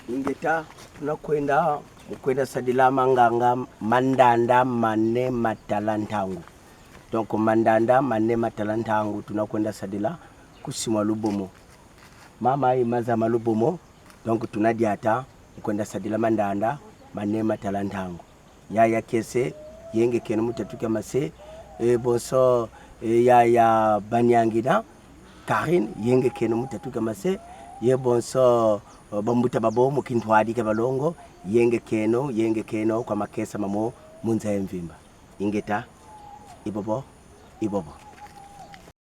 Ingeta tunakwenda sadila manganga mandanda mane matalantangu. Donc mandanda mane matalantangu tunakwenda sadila kusimwa lubomo. Mama imaza malubomo donc tunadiata kwenda sadila mandanda mane matalantangu. Yaya kese yenge kenu mutatuka mase bonso yaya banyangida Karine yenge kenu mutatuka mase ye bonso bambuta babo mukintwadi ke balongo yenge keno kwa makesa mamo munza emvimba ingeta ibobo